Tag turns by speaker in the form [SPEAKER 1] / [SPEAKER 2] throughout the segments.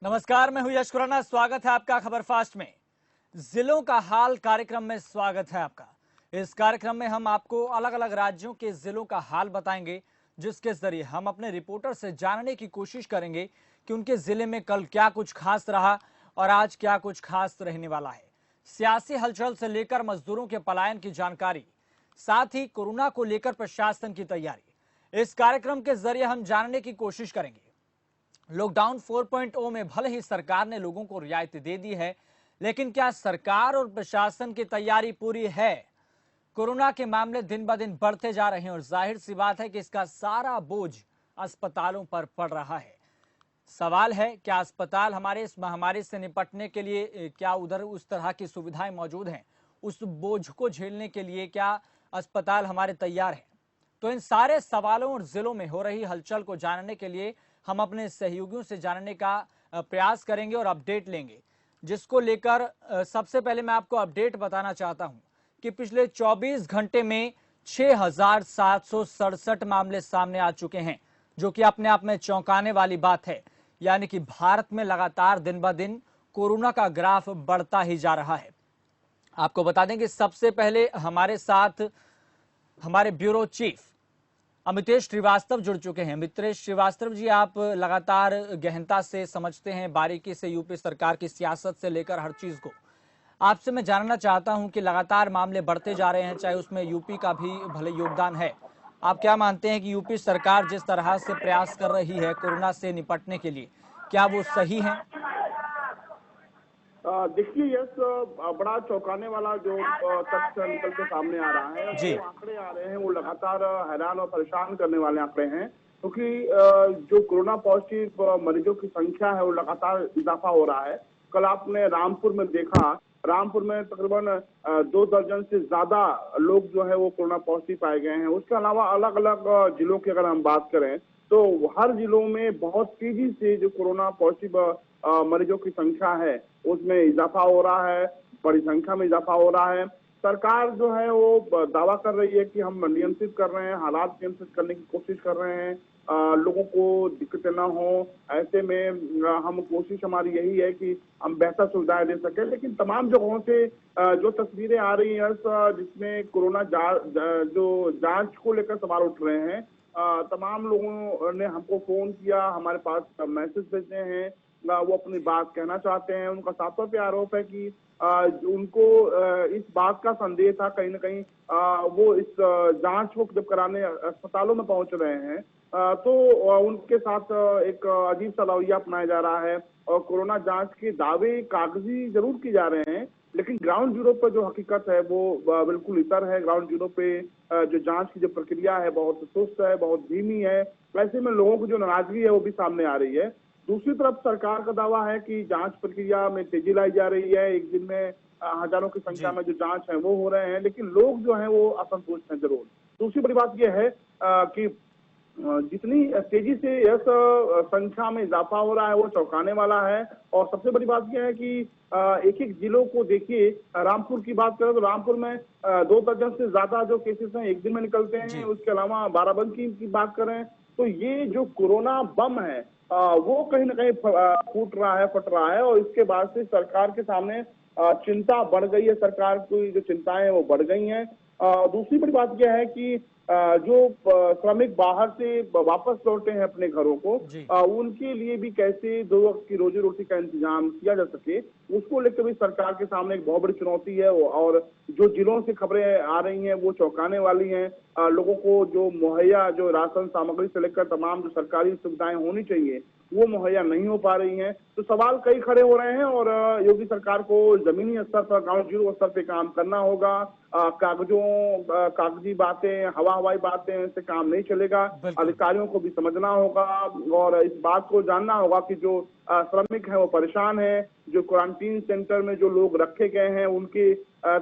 [SPEAKER 1] नमस्कार, मैं हूं यश खुराना। स्वागत है आपका खबर फास्ट में। जिलों का हाल कार्यक्रम में स्वागत है आपका। इस कार्यक्रम में हम आपको अलग अलग राज्यों के जिलों का हाल बताएंगे, जिसके जरिए हम अपने रिपोर्टर से जानने की कोशिश करेंगे कि उनके जिले में कल क्या कुछ खास रहा और आज क्या कुछ खास रहने वाला है। सियासी हलचल से लेकर मजदूरों के पलायन की जानकारी, साथ ही कोरोना को लेकर प्रशासन की तैयारी, इस कार्यक्रम के जरिए हम जानने की कोशिश करेंगे। लॉकडाउन 4.0 में भले ही सरकार ने लोगों को रियायत दे दी है, लेकिन क्या सरकार और प्रशासन की तैयारी पूरी है? कोरोना के मामले दिन ब दिन बढ़ते जा रहे हैं और जाहिर सी बात है कि इसका सारा बोझ अस्पतालों पर पड़ रहा है। सवाल है, क्या अस्पताल हमारे इस महामारी से निपटने के लिए क्या उधर उस तरह की सुविधाएं मौजूद हैं? उस बोझ को झेलने के लिए क्या अस्पताल हमारे तैयार हैं? तो इन सारे सवालों और जिलों में हो रही हलचल को जानने के लिए हम अपने सहयोगियों से जानने का प्रयास करेंगे और अपडेट लेंगे, जिसको लेकर सबसे पहले मैं आपको अपडेट बताना चाहता हूं कि पिछले 24 घंटे में 6,767 मामले सामने आ चुके हैं, जो कि अपने आप में चौंकाने वाली बात है। यानी कि भारत में लगातार दिन ब दिन कोरोना का ग्राफ बढ़ता ही जा रहा है। आपको बता दें कि सबसे पहले हमारे साथ हमारे ब्यूरो चीफ अमितेश श्रीवास्तव जुड़ चुके हैं। अमितेश श्रीवास्तव जी, आप लगातार गहनता से समझते हैं, बारीकी से यूपी सरकार की सियासत से लेकर हर चीज को। आपसे मैं जानना चाहता हूं कि लगातार मामले बढ़ते जा रहे हैं, चाहे उसमें यूपी का भी भले योगदान है। आप क्या मानते हैं कि यूपी सरकार जिस तरह से प्रयास कर रही है कोरोना से निपटने के लिए, क्या वो सही है?
[SPEAKER 2] देखिए यस, बड़ा चौंकाने वाला जो तथ्य निकल के सामने आ रहा है,
[SPEAKER 1] जी
[SPEAKER 2] वो आंकड़े आ रहे हैं, वो लगातार हैरान और परेशान करने वाले आंकड़े हैं। क्योंकि जो कोरोना पॉजिटिव मरीजों की संख्या है वो लगातार इजाफा हो रहा है। कल आपने रामपुर में देखा, रामपुर में तकरीबन 2 दर्जन से ज्यादा लोग जो है वो कोरोना पॉजिटिव पाए गए हैं। उसके अलावा अलग अलग जिलों की अगर हम बात करें तो हर जिलों में बहुत तेजी से जो कोरोना पॉजिटिव मरीजों की संख्या है उसमें इजाफा हो रहा है, बड़ी संख्या में इजाफा हो रहा है। सरकार जो है वो दावा कर रही है कि हम नियंत्रित कर रहे हैं, हालात नियंत्रित करने की कोशिश कर रहे हैं, लोगों को दिक्कतें ना हो। ऐसे में हम कोशिश हमारी यही है कि हम बेहतर सुविधाएं दे सकें। लेकिन तमाम जगहों से जो तस्वीरें आ रही हैं जिसमें कोरोना जो जांच को लेकर सवाल उठ रहे हैं, तमाम लोगों ने हमको फोन किया, हमारे पास मैसेज भेजे हैं, वो अपनी बात कहना चाहते हैं। उनका साफ तौर पे आरोप है कि उनको इस बात का संदेह था कहीं ना कहीं, वो इस जांच को जब कराने अस्पतालों में पहुंच रहे हैं तो उनके साथ एक अजीब सा रवैया अपनाया जा रहा है और कोरोना जांच के दावे कागजी जरूर किए जा रहे हैं, लेकिन ग्राउंड जीरो पर जो हकीकत है वो बिल्कुल इतर है। ग्राउंड जीरो पे जो जांच की जो प्रक्रिया है बहुत सुस्त है, बहुत धीमी है। ऐसे में लोगों की जो नाराजगी है वो भी सामने आ रही है। दूसरी तरफ सरकार का दावा है कि जांच प्रक्रिया में तेजी लाई जा रही है, एक दिन में हजारों की संख्या
[SPEAKER 1] जी
[SPEAKER 2] में जो जांच है वो हो रहे हैं, लेकिन लोग जो है वो असंतुष्ट हैं जरूर। दूसरी बड़ी बात यह है कि जितनी तेजी से यह संख्या में इजाफा हो रहा है वो चौंकाने वाला है। और सबसे बड़ी बात यह है कि एक एक जिलों को देखिए, रामपुर की बात करें तो रामपुर में 2 दर्जन से ज्यादा जो केसेस हैं एक दिन में निकलते हैं।
[SPEAKER 1] जी
[SPEAKER 2] उसके अलावा बाराबंकी की बात करें तो ये जो कोरोना बम है वो कहीं ना कहीं फूट रहा है, फट रहा है। और इसके बाद से सरकार के सामने चिंता बढ़ गई है, सरकार की जो चिंताएं हैं वो बढ़ गई हैं। दूसरी बड़ी बात यह है कि जो श्रमिक बाहर से वापस लौटे हैं अपने घरों को,
[SPEAKER 1] जी
[SPEAKER 2] उनके लिए भी कैसे 2 वक्त की रोजी रोटी का इंतजाम किया जा सके, उसको लेकर भी सरकार के सामने एक बहुत बड़ी चुनौती है। और जो जिलों से खबरें आ रही हैं वो चौंकाने वाली हैं। लोगों को जो मुहैया जो राशन सामग्री से लेकर तमाम जो सरकारी सुविधाएं होनी चाहिए वो मुहैया नहीं हो पा रही हैं। तो सवाल कई खड़े हो रहे हैं और योगी सरकार को जमीनी स्तर पर, ग्राउंड जीरो स्तर पे काम करना होगा। कागजी बातें, हवाई बातें से काम नहीं चलेगा।
[SPEAKER 1] बिल्कुल
[SPEAKER 2] अधिकारियों को भी समझना होगा और इस बात को जानना होगा कि जो श्रमिक है वो परेशान है। जो क्वारंटीन सेंटर में जो लोग रखे गए हैं उनके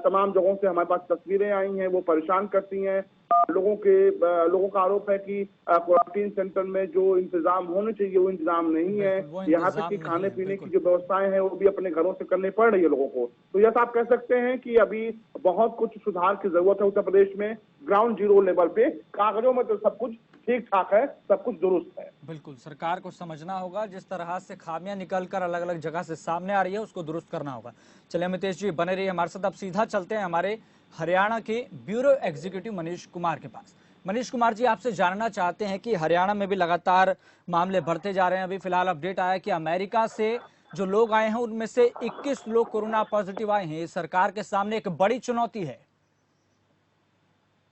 [SPEAKER 2] तमाम जगहों से हमारे पास तस्वीरें आई हैं, वो परेशान करती हैं। लोगों का आरोप है कि क्वारंटीन सेंटर में जो इंतजाम होने चाहिए वो इंतजाम नहीं है।
[SPEAKER 1] बिल्कुल वो
[SPEAKER 2] यहाँ तक
[SPEAKER 1] इंतजाम
[SPEAKER 2] कि
[SPEAKER 1] नहीं
[SPEAKER 2] खाने
[SPEAKER 1] है।
[SPEAKER 2] पीने की
[SPEAKER 1] बिल्कुल
[SPEAKER 2] जो व्यवस्थाएं हैं वो भी अपने घरों से करनी पड़ रही है लोगों को। तो यह आप कह सकते हैं कि अभी बहुत कुछ सुधार की जरूरत है उत्तर प्रदेश में। ग्राउंड जीरो लेवल पे कागजों में तो सब कुछ ठीक ठाक है, सब कुछ दुरुस्त है।
[SPEAKER 1] बिल्कुल, सरकार को समझना होगा, जिस तरह से खामियां निकलकर अलग अलग जगह से सामने आ रही है उसको दुरुस्त करना होगा। चलिए अमितेश जी बने रहिए हमारे साथ। अब सीधा चलते हैं हमारे हरियाणा के ब्यूरो एग्जीक्यूटिव मनीष कुमार के पास। मनीष कुमार जी, आपसे जानना चाहते हैं कि हरियाणा में भी लगातार मामले बढ़ते जा रहे हैं। अभी फिलहाल अपडेट आया कि अमेरिका से जो लोग आए हैं उनमें से 21 लोग कोरोना पॉजिटिव आए हैं। ये सरकार के सामने एक बड़ी चुनौती है।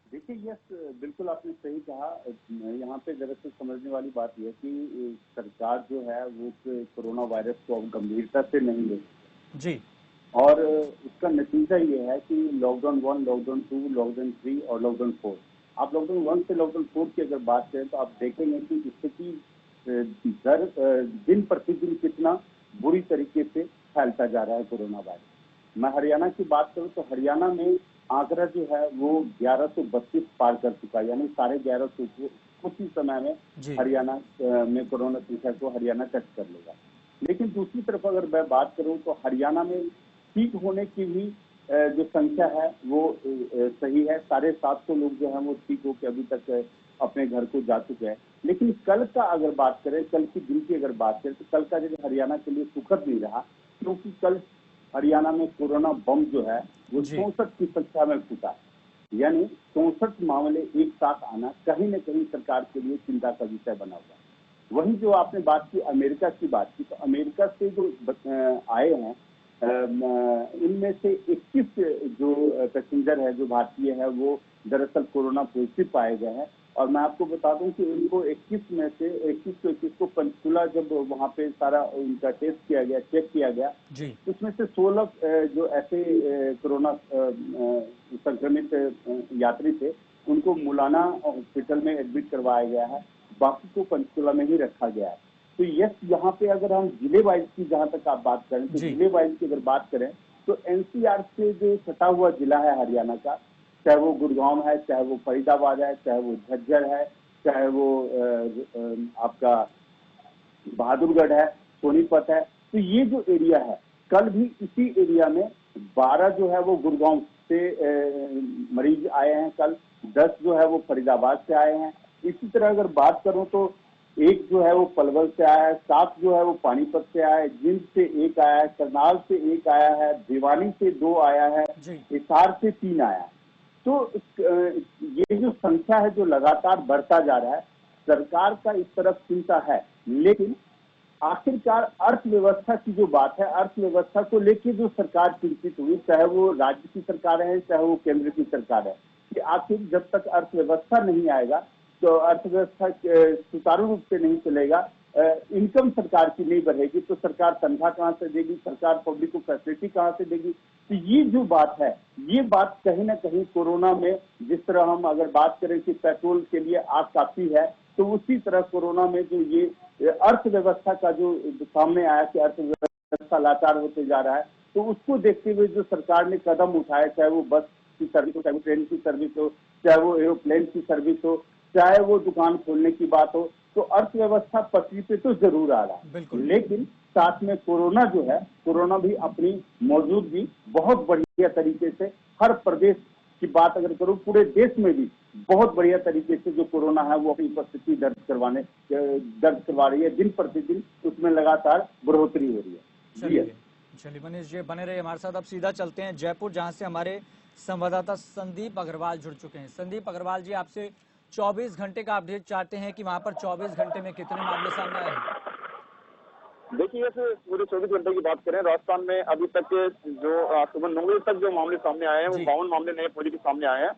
[SPEAKER 3] देखिए, यस, बिल्कुल आपने सही कहा। यहाँ पे दरअसल समझने वाली बात यह है कि सरकार जो है वो कोरोना वायरस को अब गंभीरता से नहीं ले
[SPEAKER 1] जी
[SPEAKER 3] और उसका नतीजा ये है कि लॉकडाउन 1, लॉकडाउन 2, लॉकडाउन 3 और लॉकडाउन 4। आप लॉकडाउन 1 से लॉकडाउन 4 की अगर बात करें तो आप देखेंगे कि स्थिति दर दिन प्रतिदिन कितना बुरी तरीके से फैलता जा रहा है कोरोना वायरस। मैं हरियाणा की बात करूं तो हरियाणा में आंकड़ा जो है वो 1132 पार कर चुका है, यानी 1150 को कुछ ही समय में हरियाणा में कोरोना संख्या को हरियाणा टच कर लेगा। लेकिन दूसरी तरफ अगर मैं बात करूं तो हरियाणा में ठीक होने की भी जो संख्या है वो सही है। 750 लोग जो है वो ठीक होकर अभी तक अपने घर को जा चुके हैं। लेकिन कल का अगर बात करें, कल की दिन की अगर बात करें तो कल का जो हरियाणा के लिए सुखद नहीं रहा, क्योंकि कल हरियाणा में कोरोना बम जो है वो 64 की संख्या में फूटा। यानी 64 मामले एक साथ आना कहीं न कहीं सरकार के लिए चिंता का विषय बना हुआ। वहीं जो आपने बात की अमेरिका की बात की, तो अमेरिका से जो आए हैं इनमें से 21 जो पैसेंजर है जो भारतीय है वो दरअसल कोरोना पॉजिटिव पाए गए हैं। और मैं आपको बता दूं कि इनको 21 में से 21 को पंचकुला जब वहां पे सारा उनका टेस्ट किया गया, चेक किया गया, उसमें से 16 जो ऐसे कोरोना संक्रमित यात्री थे उनको मुलाना हॉस्पिटल में एडमिट करवाया गया है, बाकी को पंचकुला में ही रखा गया है। तो यस, यहाँ पे अगर हम जिले वाइज की जहां तक आप बात करें तो जिले वाइज की अगर बात करें तो एनसीआर से जो सटा हुआ जिला है हरियाणा का, चाहे वो गुड़गांव है, चाहे वो फरीदाबाद है, चाहे वो झज्जर है, चाहे वो आपका बहादुरगढ़ है, सोनीपत है, तो ये जो एरिया है कल भी इसी एरिया में 12 जो है वो गुड़गांव से मरीज आए हैं, कल 10 जो है वो फरीदाबाद से आए हैं। इसी तरह अगर बात करूं तो एक जो है वो पलवल से आया है, 7 जो है वो पानीपत से आया है, जिंद से 1 आया है, करनाल से 1 आया है, भिवानी से 2 आया है, हिसार से 3 आया है। तो ये जो संख्या है जो लगातार बढ़ता जा रहा है, सरकार का इस तरफ चिंता है। लेकिन आखिरकार अर्थव्यवस्था की जो बात है, अर्थव्यवस्था को लेकर जो सरकार चिंतित हुई, चाहे वो राज्य की सरकार है चाहे वो केंद्र की सरकार है, कि आखिर जब तक अर्थव्यवस्था नहीं आएगा तो अर्थव्यवस्था सुचारू रूप से नहीं चलेगा, इनकम सरकार की नहीं बढ़ेगी तो सरकार तनख्वाह कहां से देगी, सरकार पब्लिक को फैसिलिटी कहां से देगी। तो ये जो बात है, ये बात कहीं ना कहीं कोरोना में, जिस तरह हम अगर बात करें कि पेट्रोल के लिए आग काफी है, तो उसी तरह कोरोना में जो ये अर्थव्यवस्था का जो सामने आया कि अर्थव्यवस्था लाचार होते जा रहा है, तो उसको देखते हुए जो सरकार ने कदम उठाया, चाहे वो बस की सर्विस हो, चाहे वो ट्रेन की सर्विस हो, चाहे वो एरोप्लेन की सर्विस हो, चाहे वो दुकान खोलने की बात हो, तो अर्थव्यवस्था पटरी पे तो जरूर आ रहा है। लेकिन साथ में कोरोना जो है, कोरोना भी अपनी मौजूदगी बहुत बढ़िया तरीके से, हर प्रदेश की बात अगर करूं, पूरे देश में भी बहुत बढ़िया तरीके से जो कोरोना है वो अपनी उपस्थिति दर्ज करवा रही है। दिन प्रतिदिन उसमें लगातार बढ़ोतरी हो रही है।
[SPEAKER 1] चलिए मनीष जी बने रहे हमारे साथ। अब सीधा चलते हैं जयपुर, जहां से हमारे संवाददाता संदीप अग्रवाल जुड़ चुके हैं। संदीप अग्रवाल जी, आपसे 24 घंटे का अपडेट चाहते हैं कि वहां पर 24स घंटे में कितने मामले सामने आए हैं?
[SPEAKER 4] देखिए, पूरे 24 घंटे की बात करें, राजस्थान में अभी तक जो सुबह 9 बजे तक जो मामले सामने आए हैं वो 52 मामले नए पॉजिटिव सामने आए हैं।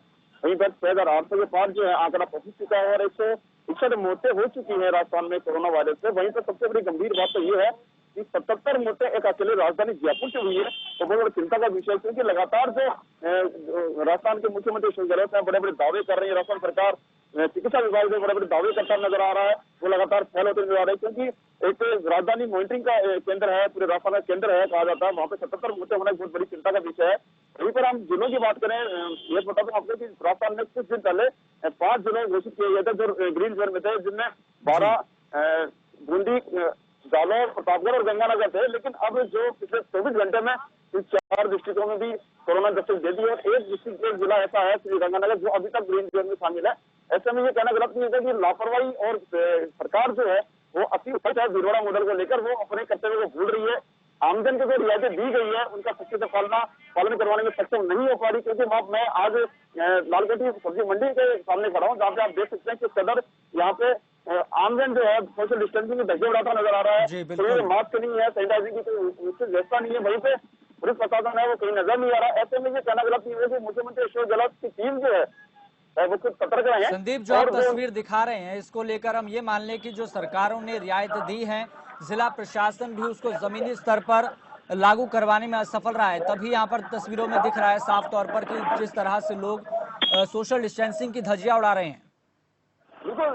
[SPEAKER 4] वहीं पर 6,800 के पार जो है आंकड़ा पहुंच चुका है और 161 मौतें हो चुकी है राजस्थान में कोरोना वायरस से। वहीं पर सबसे बड़ी गंभीर बात तो ये है कि 77 मौतें एक अकेले राजधानी जयपुर से हुई है। तो बहुत बड़ी चिंता का विषय है, क्योंकि लगातार जो राजस्थान के मुख्यमंत्री अशोक गहलोत है बड़े बड़े दावे कर रही है, राजस्थान सरकार चिकित्सा विभाग में बड़े बड़े दावे करता नजर आ रहा है, वो लगातार फैल होते नजर आ रहे हैं। क्योंकि एक राजधानी मॉनिटरिंग का केंद्र है, पूरे राजस्थान का केंद्र है कहा जाता है, वहाँ पे 77 मौतें होना बहुत बड़ी चिंता का विषय है। वहीं पर हम जिलों की बात करें, ये बता दूं आपको कि राजस्थान में कुछ दिन पहले 5 जिले घोषित किए गए थे जो ग्रीन जोन में थे, जिनमें 12 बूंदी, जालौर, प्रतापगढ़ और गंगानगर थे। लेकिन अब जो पिछले 24 घंटे में इन 4 डिस्ट्रिक्टों में भी कोरोना दस्तक दे दी है और एक डिस्ट्रिक्ट, एक जिला ऐसा है श्रीगंगानगर जो अभी तक ग्रीन जोन में शामिल है। ऐसे में ये कहना गलत नहीं होगा कि लापरवाही और सरकार जो है वो अति उत्कट है भीलवाड़ा मॉडल को लेकर, वो अपने कर्तव्य को भूल रही है। आमजन को जो रियायतें दी गई है उनका सख्ती से पालन करवाने में सक्षम नहीं हो पा रही, क्योंकि मैं आज लालगढ़ सब्जी मंडी के सामने खड़ा हूँ, जहाँ पे आप देख सकते हैं कि सदर यहाँ पे आमजन जो है सोशल डिस्टेंसिंग में धज्जे उड़ाता नजर आ रहा है। तो मास्क नहीं है, सैनिटाइजिंग की कोई व्यवस्था नहीं है, वहीं पे पुलिस प्रशासन है वो कहीं नजर नहीं आ रहा। ऐसे में ये कहना गलत नहीं है कि मुख्यमंत्री अशोक गहलोत की टीम जो है वो खुद सतर्क रहे हैं।
[SPEAKER 1] संदीप, जो आप तस्वीर दिखा रहे हैं इसको लेकर हम ये मान लें कि जो सरकारों ने रियायत दी है, जिला प्रशासन भी उसको जमीनी स्तर पर लागू करवाने में असफल रहा है, तभी यहाँ पर तस्वीरों में दिख रहा है साफ तौर पर कि जिस तरह से लोग सोशल डिस्टेंसिंग की धज्जियां उड़ा रहे हैं।
[SPEAKER 4] बिल्कुल,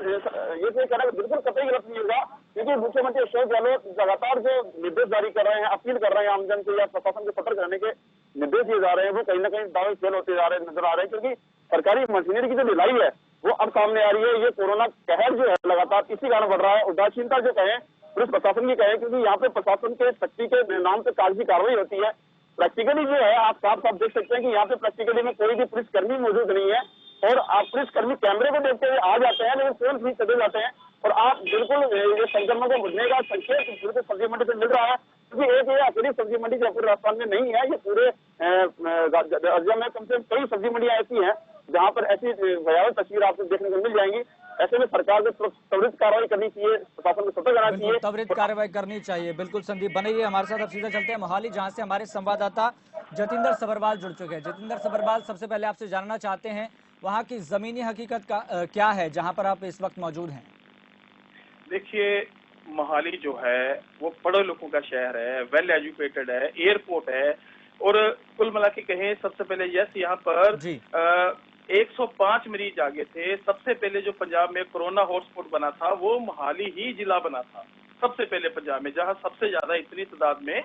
[SPEAKER 4] ये कहना बिल्कुल कतई गलत नहीं होगा, क्योंकि मुख्यमंत्री अशोक गहलोत लगातार जो निर्देश जारी कर रहे हैं, अपील कर रहे हैं आमजन से या प्रशासन को सतर्क रहने के निर्देश दिए जा रहे हैं, वो कहीं ना कहीं दावे फेल होते जा रहे नजर आ रहे हैं, क्योंकि सरकारी मशीनरी की जो ढिलाई है वो अब सामने आ रही है। ये कोरोना कहर जो है लगातार इसी कारण बढ़ रहा है। उदासीनता जो कहें, पुलिस प्रशासन की कहें, क्योंकि यहाँ पे प्रशासन के शक्ति के नाम पे कागजी कार्रवाई होती है। प्रैक्टिकली जो है आप साफ साफ देख सकते हैं कि यहाँ पे प्रैक्टिकली में कोई भी पुलिसकर्मी मौजूद नहीं है और आप पुलिसकर्मी कैमरे को देखते हुए आ जाते हैं, लेकिन फोन फ्री चले जाते हैं और आप बिल्कुल ये संक्रमण को बुझने का संकेत बिल्कुल सब्जी मंडी से मिल रहा है, क्योंकि एक ये अकेली सब्जी मंडी जो पूरे राजस्थान में नहीं है, ये पूरे राज्य में कम से कम कई सब्जी मंडियां ऐसी हैं जहां पर ऐसी भयावह तस्वीर आपको देखने को मिल जाएंगी। ऐसे में सरकार को त्वरित कार्रवाई करनी चाहिए, प्रशासन को सतर्क रहना चाहिए,
[SPEAKER 1] त्वरित कार्रवाई करनी चाहिए। बिल्कुल संदीप, बने रहिए हमारे साथ। अब सीधा चलते हैं मोहाली, जहां से हमारे संवाददाता जतिंदर सबरवाल जुड़ चुके हैं। जतिंदर सबरवाल, सबसे पहले आपसे जानना चाहते हैं वहाँ की जमीनी हकीकत का क्या है जहाँ पर आप इस वक्त मौजूद हैं?
[SPEAKER 5] देखिए, मोहाली जो है वो पढ़े लोगों का शहर है, वेल एजुकेटेड है, एयरपोर्ट है और कुल मिला के कहें सबसे पहले यहाँ पर 105 मरीज आ गए थे। सबसे पहले जो पंजाब में कोरोना हॉटस्पॉट बना था वो मोहाली ही जिला बना था सबसे पहले पंजाब में, जहां सबसे ज्यादा इतनी तादाद में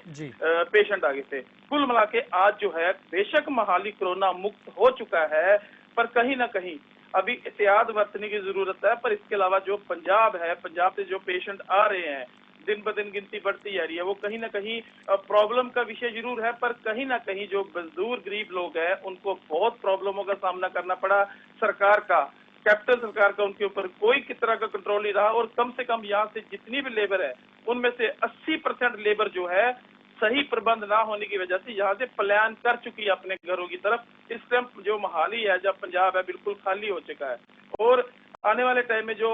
[SPEAKER 5] पेशेंट आ गए थे। कुल मिला के आज जो है बेशक मोहाली कोरोना मुक्त हो चुका है, पर कहीं ना कहीं अभी एहतियात बरतने की जरूरत है। पर इसके अलावा जो पंजाब है, पंजाब से जो पेशेंट आ रहे हैं, दिन ब दिन गिनती बढ़ती जा रही है, वो कहीं ना कहीं प्रॉब्लम का विषय जरूर है, पर कहीं ना कहीं जो मजदूर गरीब लोग हैं उनको बहुत प्रॉब्लमों का सामना करना पड़ा। सरकार का, कैपिटल सरकार का उनके ऊपर कोई किस तरह का कंट्रोल नहीं रहा और कम से कम यहाँ से जितनी भी लेबर है उनमें से 80% लेबर जो है सही प्रबंध ना होने की वजह से यहाँ से पलायन कर चुकी है अपने घरों की तरफ। इस टाइम जो मोहाली है, जब पंजाब है, बिल्कुल खाली हो चुका है और आने वाले टाइम में जो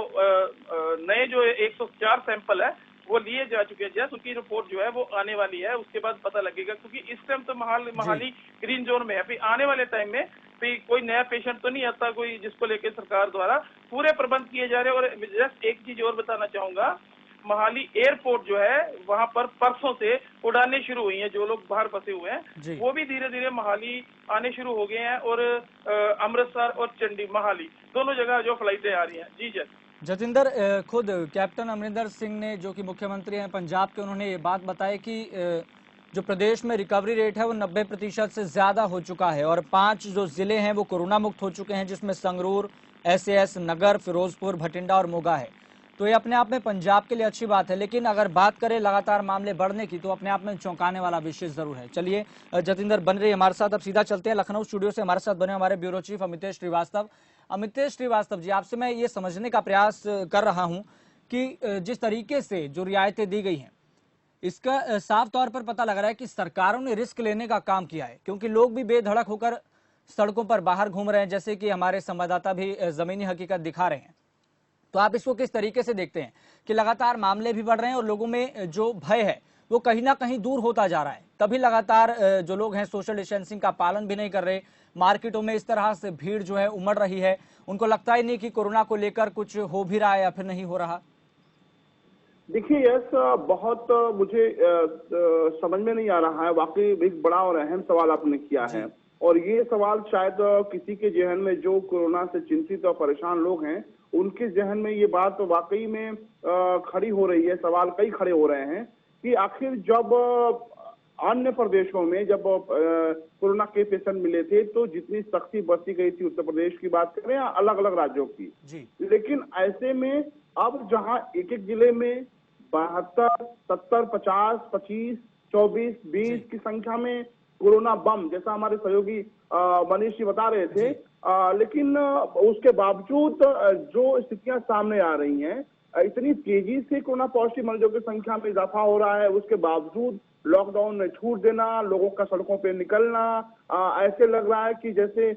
[SPEAKER 5] नए जो 104 सैंपल है वो लिए जा चुके हैं, उनकी रिपोर्ट जो है वो आने वाली है, उसके बाद पता लगेगा, क्योंकि इस टाइम तो मोहाली ग्रीन जोन में है। फिर आने वाले टाइम में फिर कोई नया पेशेंट तो नहीं आता कोई, जिसको लेकर सरकार द्वारा पूरे प्रबंध किए जा रहे हैं। और जस्ट एक चीज और बताना चाहूंगा, मोहाली एयरपोर्ट जो है वहां पर परसों से उड़ाने शुरू हुई हैं। जो लोग बाहर फंसे हुए हैं वो भी धीरे धीरे मोहाली आने शुरू हो गए हैं और अमृतसर और चंडी मोहाली दोनों जगह जो फ्लाइटें आ रही हैं। जी
[SPEAKER 1] जतिंदर, खुद कैप्टन अमरिंदर सिंह ने, जो कि मुख्यमंत्री हैं पंजाब के, उन्होंने ये बात बताई कि जो प्रदेश में रिकवरी रेट है वो 90% से ज्यादा हो चुका है और 5 जो जिले हैं वो कोरोना मुक्त हो चुके हैं, जिसमें संगरूर, SAS, नगर, फिरोजपुर, भटिंडा और मोगा है। तो ये अपने आप में पंजाब के लिए अच्छी बात है, लेकिन अगर बात करें लगातार मामले बढ़ने की तो अपने आप में चौंकाने वाला विषय जरूर है। चलिए जतिंदर, बन रही हमारे साथ। अब सीधा चलते हैं लखनऊ स्टूडियो से, हमारे साथ बने हमारे ब्यूरो चीफ अमितेश श्रीवास्तव। अमितेश श्रीवास्तव जी, आपसे मैं ये समझने का प्रयास कर रहा हूं कि जिस तरीके से जो रियायतें दी गई हैं, इसका साफ तौर पर पता लग रहा है कि सरकारों ने रिस्क लेने का काम किया है, क्योंकि लोग भी बेधड़क होकर सड़कों पर बाहर घूम रहे हैं, जैसे कि हमारे संवाददाता भी जमीनी हकीकत दिखा रहे हैं। तो आप इसको किस तरीके से देखते हैं कि लगातार मामले भी बढ़ रहे हैं और लोगों में जो भय है वो कहीं ना कहीं दूर होता जा रहा है, तभी लगातार जो लोग हैं सोशल डिस्टेंसिंग का पालन भी नहीं कर रहे, मार्केटों में इस तरह से भीड़ जो है उमड़ रही है, उनको लगता ही नहीं कि कोरोना को लेकर कुछ हो भी रहा है या फिर नहीं हो रहा?
[SPEAKER 2] देखिए यस, बहुत मुझे समझ में नहीं आ रहा है। वाकई एक बड़ा और अहम सवाल आपने किया है और ये सवाल शायद किसी के जहन में जो कोरोना से चिंतित और परेशान लोग हैं उनके जहन में ये बात वाकई में खड़ी हो रही है। सवाल कई खड़े हो रहे हैं कि आखिर जब अन्य प्रदेशों में जब कोरोना के पेशेंट मिले थे तो जितनी सख्ती बरती गई थी, उत्तर प्रदेश की बात करें या अलग अलग राज्यों की, लेकिन ऐसे में अब जहां एक एक जिले में 72, 70, 50, 25, 24, 20 की संख्या में कोरोना बम, जैसा हमारे सहयोगी मनीष जी बता रहे थे। लेकिन उसके बावजूद जो स्थितियां सामने आ रही हैं, इतनी तेजी से कोरोना पॉजिटिव मरीजों की संख्या में इजाफा हो रहा है, उसके बावजूद लॉकडाउन में छूट देना, लोगों का सड़कों पे निकलना, ऐसे लग रहा है कि जैसे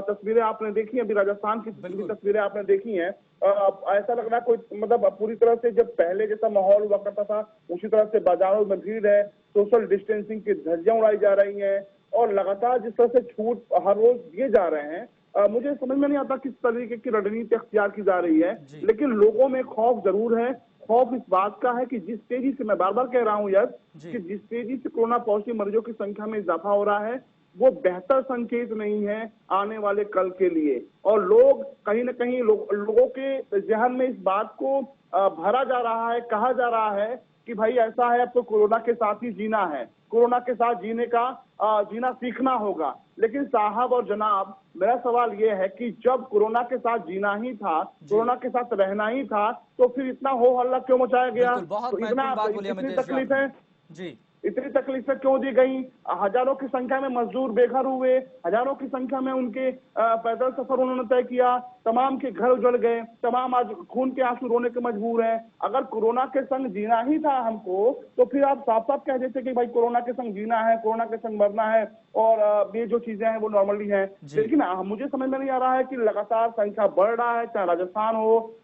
[SPEAKER 2] तस्वीरें आपने देखी अभी राजस्थान की तस्वीरें आपने देखी हैं, ऐसा लग रहा है कोई मतलब पूरी तरह से जब पहले जैसा माहौल हुआ करता था उसी तरह से बाजारों में भीड़ है, सोशल डिस्टेंसिंग की धज्जियां उड़ाई जा रही हैं और लगातार जिस तरह से छूट हर रोज दिए जा रहे हैं, मुझे समझ में नहीं आता किस तरीके की रणनीति अख्तियार की जा रही है। लेकिन लोगों में खौफ जरूर है। खौफ इस बात का है कि जिस तेजी से, मैं बार बार कह रहा हूं यस, कि जिस तेजी से कोरोना पॉजिटिव मरीजों की संख्या में इजाफा हो रहा है वो बेहतर संकेत नहीं है आने वाले कल के लिए। और लोग कहीं ना कहीं लोगों के जहन में इस बात को भरा जा रहा है, कहा जा रहा है कि भाई ऐसा है अब तो कोरोना के साथ ही जीना है, कोरोना के साथ जीना सीखना होगा। लेकिन साहब और जनाब, मेरा सवाल यह है कि जब कोरोना के साथ जीना ही था, कोरोना के साथ रहना ही था, तो फिर इतना हो हल्ला क्यों मचाया गया? तो इतनी तकलीफ है
[SPEAKER 1] जी,
[SPEAKER 2] इतनी तकलीफें क्यों दी गई? हजारों की संख्या में मजदूर बेघर हुए, हजारों की संख्या में उनके पैदल सफर उन्होंने तय किया, तमाम के घर उजड़ गए, तमाम आज खून के आंसू रोने के मजबूर हैं। अगर कोरोना के संग जीना ही था हमको, तो फिर आप साफ साफ कह देते कि भाई कोरोना के संग जीना है, कोरोना के संग मरना है और ये जो चीजें हैं वो नॉर्मली है। लेकिन मुझे समझ में नहीं आ रहा है कि लगातार संख्या बढ़ रहा है, चाहे राजस्थान हो,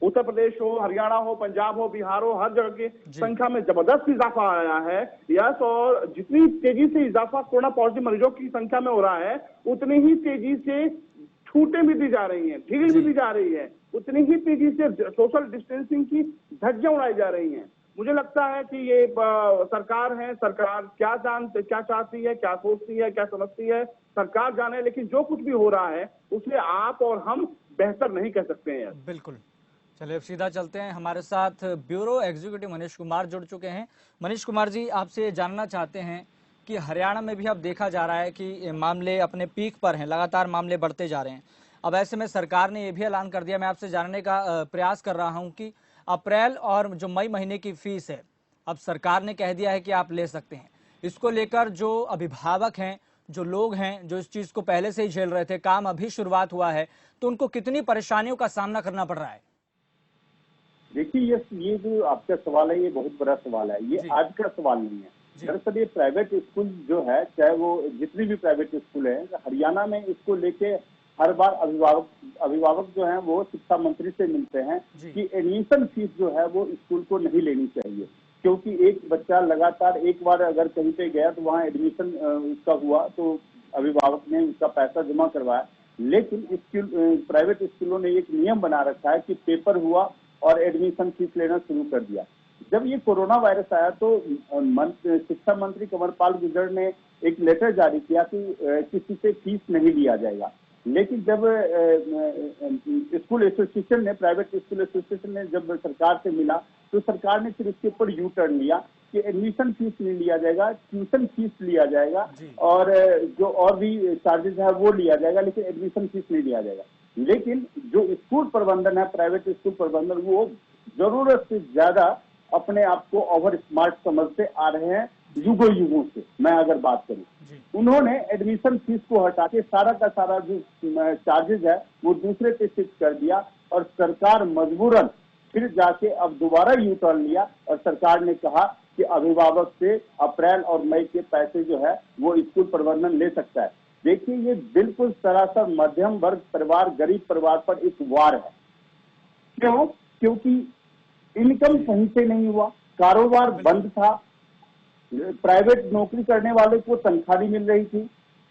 [SPEAKER 2] उत्तर प्रदेश हो, हरियाणा हो, पंजाब हो, बिहार हो, हर जगह की संख्या में जबरदस्त इजाफा आया है। यस, और जितनी तेजी से इजाफा कोरोना पॉजिटिव मरीजों की संख्या में हो रहा है, उतनी ही तेजी से छूटें भी दी जा रही हैं, ढील भी दी जा रही है, उतनी ही तेजी से सोशल डिस्टेंसिंग की धज्जियां उड़ाई जा रही हैं। मुझे लगता है कि ये सरकार है, सरकार क्या चाहती है, क्या सोचती है, क्या समझती है, सरकार जाने। लेकिन जो कुछ भी हो रहा है उसे आप और हम बेहतर नहीं कह सकते हैं।
[SPEAKER 1] बिल्कुल। चलिए अब सीधा चलते हैं, हमारे साथ ब्यूरो एग्जीक्यूटिव मनीष कुमार जुड़ चुके हैं। मनीष कुमार जी, आपसे जानना चाहते हैं कि हरियाणा में भी अब देखा जा रहा है कि मामले अपने पीक पर हैं, लगातार मामले बढ़ते जा रहे हैं। अब ऐसे में सरकार ने यह भी ऐलान कर दिया, मैं आपसे जानने का प्रयास कर रहा हूं कि अप्रैल और जो मई महीने की फीस है अब सरकार ने कह दिया है कि आप ले सकते हैं। इसको लेकर जो अभिभावक हैं, जो लोग हैं, जो इस चीज को पहले से ही झेल रहे थे, काम अभी शुरुआत हुआ है, तो उनको कितनी परेशानियों का सामना करना पड़ रहा है?
[SPEAKER 3] देखिए, ये जो आपका सवाल है ये बहुत बड़ा सवाल है। ये आज का सवाल नहीं है। दरअसल ये प्राइवेट स्कूल जो है, चाहे वो जितनी भी प्राइवेट स्कूल है, हरियाणा में इसको लेके हर बार अभिभावक जो हैं वो शिक्षा मंत्री से मिलते हैं कि एडमिशन फीस जो है वो स्कूल को नहीं लेनी चाहिए, क्योंकि एक बच्चा लगातार एक बार अगर कहीं पे गया तो वहाँ एडमिशन उसका हुआ तो अभिभावक ने उसका पैसा जमा करवाया। लेकिन प्राइवेट स्कूलों ने एक नियम बना रखा है कि पेपर हुआ और एडमिशन फीस लेना शुरू कर दिया। जब ये कोरोना वायरस आया तो शिक्षा मंत्री कंवरपाल गुर्जर ने एक लेटर जारी किया कि किसी से फीस नहीं लिया जाएगा। लेकिन जब स्कूल एसोसिएशन ने, प्राइवेट स्कूल एसोसिएशन ने जब सरकार से मिला तो सरकार ने फिर उसके ऊपर यू टर्न लिया कि एडमिशन फीस नहीं लिया जाएगा, ट्यूशन फीस लिया जाएगा और जो और भी चार्जेस है वो लिया जाएगा, लेकिन एडमिशन फीस नहीं लिया जाएगा। लेकिन जो स्कूल प्रबंधन है, प्राइवेट स्कूल प्रबंधन, वो जरूरत से ज्यादा अपने आप को ओवर स्मार्ट समझते आ रहे हैं युगों से। मैं अगर बात करूं, उन्होंने एडमिशन फीस को हटा के सारा का सारा जो चार्जेस है वो दूसरे पे शिफ्ट कर दिया और सरकार मजबूरन फिर जाके अब दोबारा यू टर्न लिया और सरकार ने कहा कि अभिभावक से अप्रैल और मई के पैसे जो है वो स्कूल प्रबंधन ले सकता है। देखिए, ये बिल्कुल सरासर मध्यम वर्ग परिवार, गरीब परिवार पर एक वार है। क्यों? क्योंकि इनकम कहीं से नहीं हुआ, कारोबार बंद था, प्राइवेट नौकरी करने वाले को तनख्वाह नहीं मिल रही थी,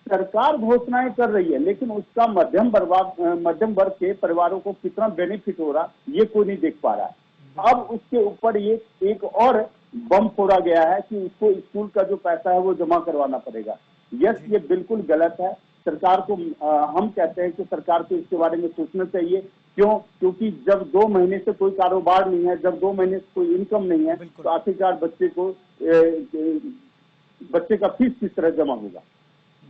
[SPEAKER 3] सरकार घोषणाएं कर रही है लेकिन उसका मध्यम वर्ग के परिवारों को कितना बेनिफिट हो रहा ये कोई नहीं देख पा रहा है। अब उसके ऊपर ये एक और बम फोड़ा गया है कि उसको स्कूल का जो पैसा है वो जमा करवाना पड़ेगा। यस, ये बिल्कुल गलत है। सरकार को हम कहते हैं कि सरकार को इसके बारे में सोचना चाहिए। क्यों? क्योंकि जब 2 महीने से कोई कारोबार नहीं है, जब 2 महीने से कोई इनकम नहीं है, तो आखिरकार बच्चे का फीस किस तरह जमा होगा?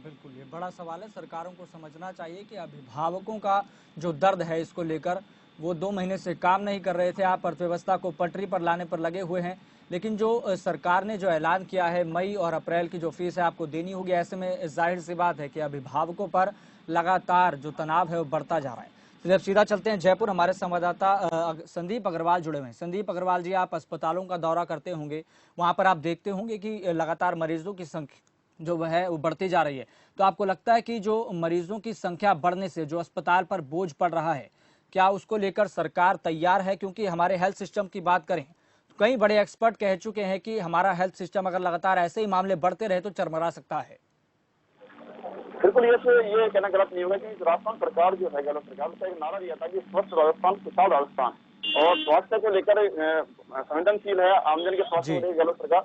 [SPEAKER 1] बिल्कुल, ये बड़ा सवाल है। सरकारों को समझना चाहिए कि अभिभावकों का जो दर्द है इसको लेकर वो 2 महीने से काम नहीं कर रहे थे। आप अर्थव्यवस्था को पटरी पर लाने पर लगे हुए हैं, लेकिन जो सरकार ने जो ऐलान किया है मई और अप्रैल की जो फीस है आपको देनी होगी, ऐसे में जाहिर सी बात है कि अभिभावकों पर लगातार जो तनाव है वो बढ़ता जा रहा है। चलिए अब सीधा चलते हैं जयपुर। हमारे संवाददाता संदीप अग्रवाल जुड़े हुए हैं। संदीप अग्रवाल जी, आप अस्पतालों का दौरा करते होंगे, वहां पर आप देखते होंगे कि लगातार मरीजों की संख्या जो है वो बढ़ती जा रही है। तो आपको लगता है कि जो मरीजों की संख्या बढ़ने से जो अस्पताल पर बोझ पड़ रहा है, क्या उसको लेकर सरकार तैयार है? क्योंकि हमारे हेल्थ सिस्टम की बात करें तो कई बड़े एक्सपर्ट कह चुके हैं कि हमारा हेल्थ सिस्टम अगर लगातार ऐसे ही मामले बढ़ते रहे तो चरमरा सकता है।
[SPEAKER 4] बिल्कुल, ये कहना गलत नहीं होगा कि राजस्थान सरकार जो है, गलत सरकार का एक नारा दिया था कि स्वस्थ राजस्थान खुशहाल राजस्थान, और स्वास्थ्य को लेकर संवेदनशील है, आमजन के स्वास्थ्य को लेकर गलत सरकार।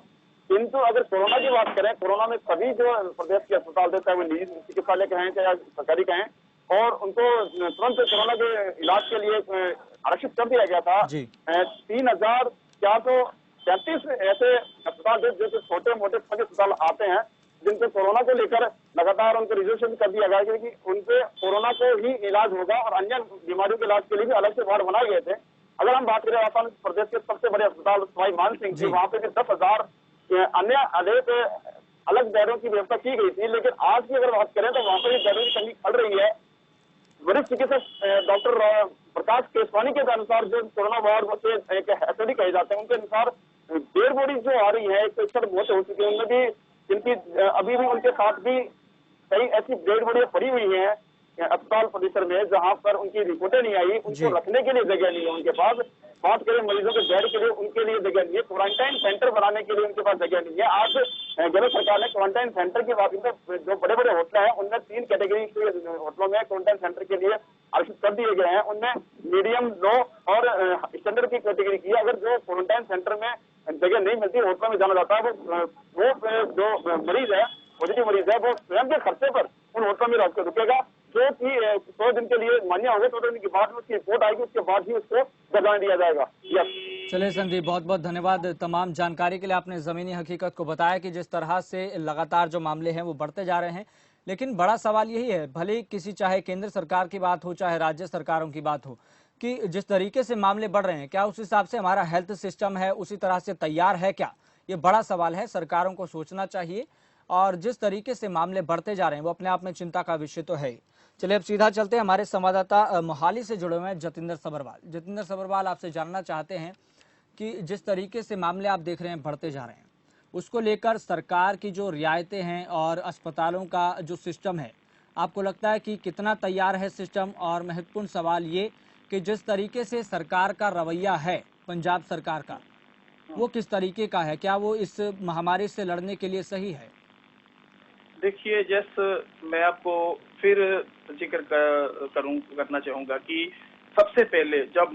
[SPEAKER 4] किंतु अगर कोरोना की बात करें, कोरोना में सभी जो प्रदेश के अस्पताल थे, चाहे वो निजी चिकित्सालय कहें चाहे सरकारी कहें, और उनको तुरंत कोरोना के इलाज के लिए आरक्षित कर दिया गया था। 3,433 ऐसे अस्पताल थे जो छोटे मोटे सभी अस्पताल आते हैं जिनसे कोरोना को लेकर लगातार उनको रिजर्वेशन कर दिया गया कि उनसे कोरोना को ही इलाज होगा, और अन्य बीमारियों के इलाज के लिए भी अलग से वार्ड बनाए गए थे। अगर हम बात करें राजस्थान प्रदेश के सबसे बड़े अस्पताल सवाई मानसिंह की, वहां पे भी 10,000 अन्य अनेक अलग बेडों की व्यवस्था की गई थी। लेकिन आज की अगर बात करें तो वहां पर बेडों की कमी पड़ रही है। वरिष्ठ चिकित्सक डॉक्टर प्रकाश केसवानी के अनुसार जो कोरोना वार्ड से एक एसओडी कहे जाते हैं, उनके अनुसार डेड बॉडी जो आ रही है 161 बहुत हो चुकी है, उनमें भी जिनकी अभी भी उनके साथ भी कई ऐसी डेड बॉडी पड़ी हुई हैं अस्पताल परिसर में जहां पर उनकी रिपोर्टें नहीं आई, उनको रखने के लिए जगह नहीं है उनके पास। बात करें मरीजों के बेड के लिए, उनके लिए जगह नहीं है। क्वारंटाइन सेंटर बनाने के लिए उनके पास जगह नहीं है। आज केंद्र सरकार ने क्वारंटाइन सेंटर की बात, जो बड़े बड़े होटल हैं उनमें 3 कैटेगरी के होटलों में क्वारंटाइन सेंटर के लिए आरक्षित कर दिए गए हैं। उनमें मीडियम, लो और स्टैंडर्ड की कैटेगरी की। अगर जो क्वारंटाइन सेंटर में जगह नहीं मिलती, होटलों में जाना जाता है, वो जो मरीज है, पॉजिटिव मरीज है, वो स्वयं के खर्चे पर उन होटलों में रुकेगा, जो कि 100 दिन के लिए मान्य होगा। 100 दिन के बाद उसकी रिपोर्ट आएगी, उसके बाद ही उसको बदलाने दिया जाएगा।
[SPEAKER 1] चलिए संदीप, बहुत बहुत धन्यवाद तमाम जानकारी के लिए। आपने जमीनी हकीकत को बताया कि जिस तरह से लगातार जो मामले हैं वो बढ़ते जा रहे हैं, लेकिन बड़ा सवाल यही है, भले किसी चाहे केंद्र सरकार की बात हो चाहे राज्य सरकारों की बात हो, कि जिस तरीके से मामले बढ़ रहे हैं, क्या उस हिसाब से हमारा हेल्थ सिस्टम है उसी तरह से तैयार है क्या? ये बड़ा सवाल है, सरकारों को सोचना चाहिए। और जिस तरीके से मामले बढ़ते जा रहे हैं वो अपने आप में चिंता का विषय तो है ही। चलिए अब सीधा चलते हैं, हमारे संवाददाता मोहाली से जुड़े हुए हैं जतिंदर सबरवाल। जतिंदर सबरवाल, आपसे जानना चाहते हैं कि जिस तरीके से मामले आप देख रहे हैं बढ़ते जा रहे हैं, उसको लेकर सरकार की जो रियायतें हैं और अस्पतालों का जो सिस्टम है, आपको लगता है कि कितना तैयार है सिस्टम? और महत्वपूर्ण सवाल ये कि जिस तरीके से सरकार का रवैया है, पंजाब सरकार का, वो किस तरीके का है? क्या वो इस महामारी से लड़ने के लिए सही है?
[SPEAKER 5] देखिए, जैसे मैं आपको फिर जिक्र करना चाहूंगा कि सबसे पहले जब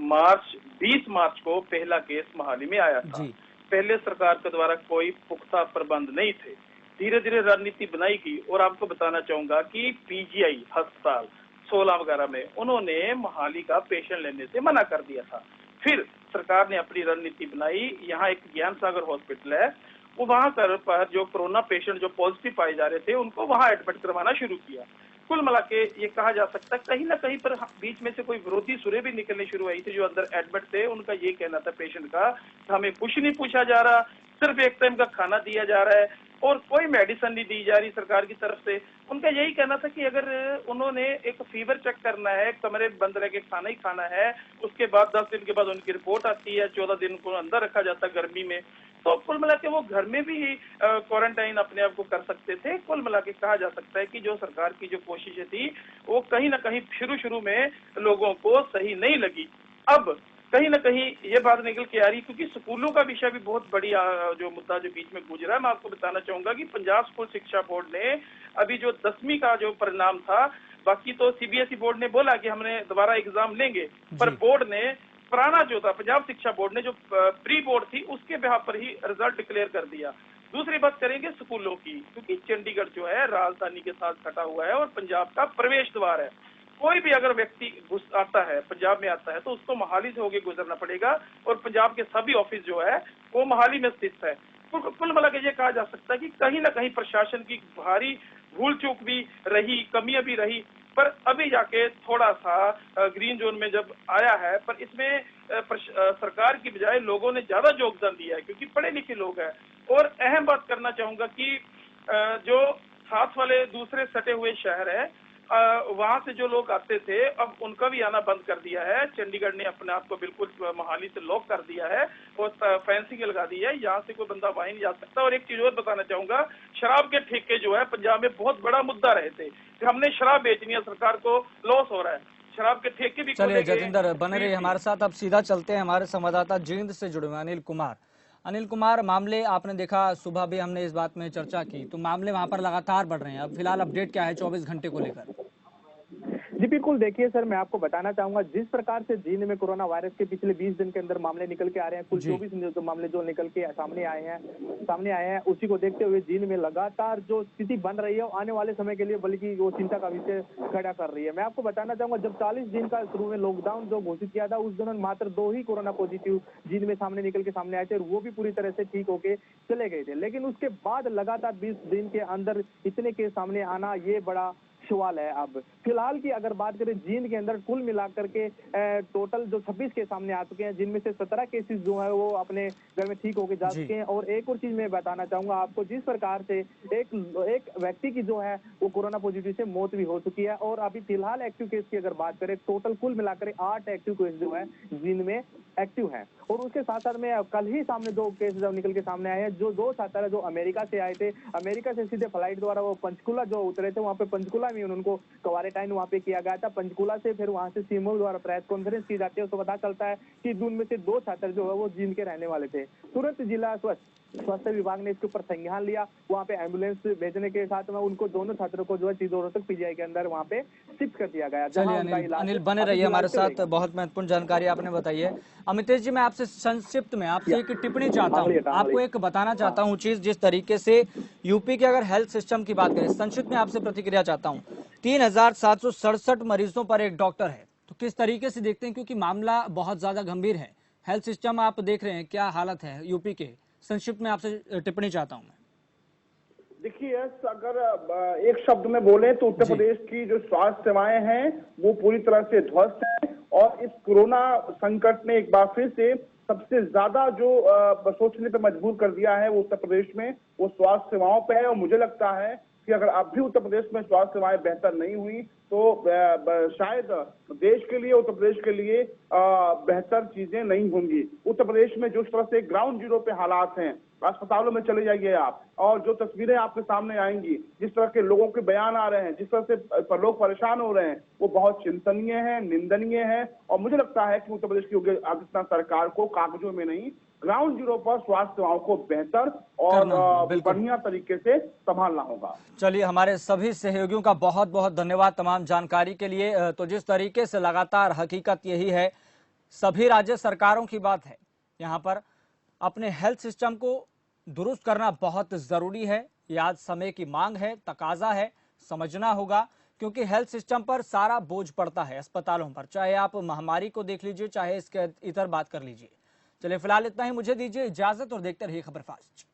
[SPEAKER 5] 20 मार्च को पहला केस मोहाली में आया था, पहले सरकार के द्वारा कोई पुख्ता प्रबंध नहीं थे। धीरे धीरे रणनीति बनाई गई, और आपको बताना चाहूंगा कि पीजीआई अस्पताल 16 वगैरह में उन्होंने मोहाली का पेशेंट लेने से मना कर दिया था। फिर सरकार ने अपनी रणनीति बनाई। यहाँ एक ज्ञान सागर हॉस्पिटल है, वो वहां पर जो कोरोना पेशेंट जो पॉजिटिव पाए जा रहे थे उनको वहां एडमिट करवाना शुरू किया। कुल मिला के ये कहा जा सकता है कहीं ना कहीं पर बीच में से कोई विरोधी सुरे भी निकलने शुरू हुई थी। जो अंदर एडमिट थे उनका ये कहना था पेशेंट का, हमें कुछ नहीं पूछा जा रहा, सिर्फ एक टाइम का खाना दिया जा रहा है और कोई मेडिसिन नहीं दी जा रही सरकार की तरफ से। उनका यही कहना था कि अगर उन्होंने एक फीवर चेक करना है, कमरे बंद रह के खाना ही खाना है, उसके बाद 10 दिन के बाद उनकी रिपोर्ट आती है, 14 दिन को अंदर रखा जाता है गर्मी में, तो कुल मिला के वो घर में भी क्वारंटाइन अपने आप को कर सकते थे। कुल मिला के कहा जा सकता है कि जो सरकार की जो कोशिशें थी वो कहीं ना कहीं शुरू में लोगों को सही नहीं लगी। अब कहीं ना कहीं ये बात निकल के आ रही, क्योंकि स्कूलों का विषय भी बहुत बड़ी जो मुद्दा जो बीच में गुजरा है। मैं आपको बताना चाहूंगा कि पंजाब स्कूल शिक्षा बोर्ड ने अभी जो 10वीं का जो परिणाम था, बाकी तो सीबीएसई बोर्ड ने बोला कि हमने दोबारा एग्जाम लेंगे, पर बोर्ड ने पुराना जो था पंजाब शिक्षा बोर्ड ने जो प्री बोर्ड थी उसके बिहाफ पर ही रिजल्ट डिक्लेयर कर दिया। दूसरी बात करेंगे स्कूलों की, क्योंकि चंडीगढ़ जो है राजधानी के साथ सटा हुआ है और पंजाब का प्रवेश द्वार है। कोई भी अगर व्यक्ति आता है, पंजाब में आता है, तो उसको मोहाली से होके गुजरना पड़ेगा और पंजाब के सभी ऑफिस जो है वो मोहाली में स्थित है। कुल मिला के ये कहा जा सकता है कि कहीं ना कहीं प्रशासन की भारी भूल चूक भी रही, कमियां भी रही, पर अभी जाके थोड़ा सा ग्रीन जोन में जब आया है, पर इसमें सरकार की बजाय लोगों ने ज्यादा योगदान दिया है क्योंकि पढ़े लिखे लोग हैं। और अहम बात करना चाहूंगा कि जो साथ वाले दूसरे सटे हुए शहर है, वहां से जो लोग आते थे अब उनका भी आना बंद कर दिया है। चंडीगढ़ ने अपने आप को बिल्कुल मोहाली से लॉक कर दिया है और फेंसिंग लगा दी है, यहाँ से कोई बंदा वहीं नहीं जा सकता। और एक चीज और बताना चाहूंगा, शराब के ठेके जो है पंजाब में बहुत बड़ा मुद्दा रहे थे कि हमने शराब बेचनी है, सरकार को लॉस हो रहा है, शराब के ठेके भी।
[SPEAKER 1] चलिए जतिंदर बने रहिए हमारे साथ। अब सीधा चलते हैं हमारे संवाददाता जींद से जुड़े हुए अनिल कुमार, मामले आपने देखा, सुबह भी हमने इस बात में चर्चा की, तो मामले वहां पर लगातार बढ़ रहे हैं। अब फिलहाल अपडेट क्या है 24 घंटे को लेकर?
[SPEAKER 6] जी बिल्कुल, देखिए सर, मैं आपको बताना चाहूंगा जिस प्रकार से जींद में कोरोना वायरस के पिछले 20 दिन के अंदर मामले निकल के आ रहे हैं, कुल 24 मामले जो निकल के सामने आए हैं, उसी को देखते हुए जींद में लगातार जो स्थिति बन रही है आने वाले समय के लिए बल्कि वो चिंता का विषय खड़ा कर रही है। मैं आपको बताना चाहूंगा, जब 40 दिन का शुरू में लॉकडाउन जो घोषित किया था, उस दौरान मात्र 2 ही कोरोना पॉजिटिव जींद में निकल के सामने आए थे, और वो भी पूरी तरह से ठीक होके चले गए थे। लेकिन उसके बाद लगातार 20 दिन के अंदर इतने केस सामने आना, ये बड़ा सवाल है। अब फिलहाल की अगर बात करें, जींद के अंदर कुल मिलाकर के टोटल जो 26 केस सामने आ चुके हैं, जिनमें से 17 केसेस जो है वो अपने घर में ठीक होके जा चुके हैं। और एक और चीज मैं बताना चाहूंगा आपको, जिस प्रकार से एक व्यक्ति की जो है वो कोरोना पॉजिटिव से मौत भी हो चुकी है। और अभी फिलहाल एक्टिव केस की अगर बात करें, टोटल कुल मिलाकर 8 एक्टिव केस जो है जींद में एक्टिव है। और उसके साथ साथ में कल ही सामने 2 केस जब निकल के सामने आए हैं, जो 2 छात्र जो अमेरिका से आए थे, अमेरिका से सीधे फ्लाइट द्वारा वो पंचकुला जो उतरे थे, वहाँ पे पंचकुला में उनको क्वारंटाइन वहाँ पे किया गया था। पंचकुला से फिर वहाँ से सीएमओ द्वारा प्रेस कॉन्फ्रेंस की जाती है, तो पता चलता है कि उनमें से 2 छात्र जो है वो जींद के रहने वाले थे। तुरंत जिला स्वास्थ्य विभाग ने इसके ऊपर संज्ञान लिया, वहाँ पे एम्बुलेंस भेजने के साथ में उनको दोनों छात्रों को जो है चीजों तक पीजीआई के अंदर वहाँ पे शिफ्ट कर दिया गया।
[SPEAKER 1] चलिए अनिल बने रहिए हमारे साथ, बहुत महत्वपूर्ण जानकारी आपने बताई है। अमितेश जी, मैं आपसे संक्षिप्त में आपसे एक टिप्पणी चाहता हूँ, आपको एक बताना चाहता हूँ चीज, जिस तरीके से यूपी के अगर हेल्थ सिस्टम की बात करें, संक्षिप्त में आपसे प्रतिक्रिया चाहता हूँ। 3767 मरीजों पर एक डॉक्टर है, तो किस तरीके से देखते हैं, क्योंकि मामला बहुत ज्यादा गंभीर है। हेल्थ सिस्टम आप देख रहे हैं, क्या हालत है यूपी के, संक्षिप्त में आपसे टिप्पणी चाहता हूं मैं।
[SPEAKER 2] देखिए, अगर एक शब्द में बोले तो उत्तर प्रदेश की जो स्वास्थ्य सेवाएं हैं वो पूरी तरह से ध्वस्त है। और इस कोरोना संकट ने एक बार फिर से सबसे ज्यादा जो सोचने पर मजबूर कर दिया है वो उत्तर प्रदेश में वो स्वास्थ्य सेवाओं पे है। और मुझे लगता है कि अगर अब भी उत्तर प्रदेश में स्वास्थ्य सेवाएं बेहतर नहीं हुई तो शायद देश के लिए, उत्तर प्रदेश के लिए बेहतर चीजें नहीं होंगी। उत्तर प्रदेश में जिस तरह से ग्राउंड जीरो पे हालात हैं, अस्पतालों में चले जाइए आप और जो तस्वीरें आपके सामने आएंगी, जिस तरह के लोगों के बयान आ रहे हैं, जिस तरह से लोग परेशान हो रहे हैं, वो बहुत चिंतनीय है, निंदनीय है। और मुझे लगता है कि उत्तर प्रदेश की योगी आदित्यनाथ सरकार को कागजों में नहीं, ग्राउंड जीरो पर स्वास्थ्य सेवाओं को बेहतर और बढ़िया तरीके से संभालना होगा।
[SPEAKER 1] चलिए, हमारे सभी सहयोगियों का बहुत बहुत धन्यवाद तमाम जानकारी के लिए। तो जिस तरीके से लगातार हकीकत यही है, सभी राज्य सरकारों की बात है, यहाँ पर अपने हेल्थ सिस्टम को दुरुस्त करना बहुत जरूरी है। ये आज समय की मांग है, तकाजा है, समझना होगा, क्योंकि हेल्थ सिस्टम पर सारा बोझ पड़ता है अस्पतालों पर, चाहे आप महामारी को देख लीजिए, चाहे इसके इतर बात कर लीजिए। चलिए फिलहाल इतना ही, मुझे दीजिए इजाजत और देखते रहिए खबर फास्ट।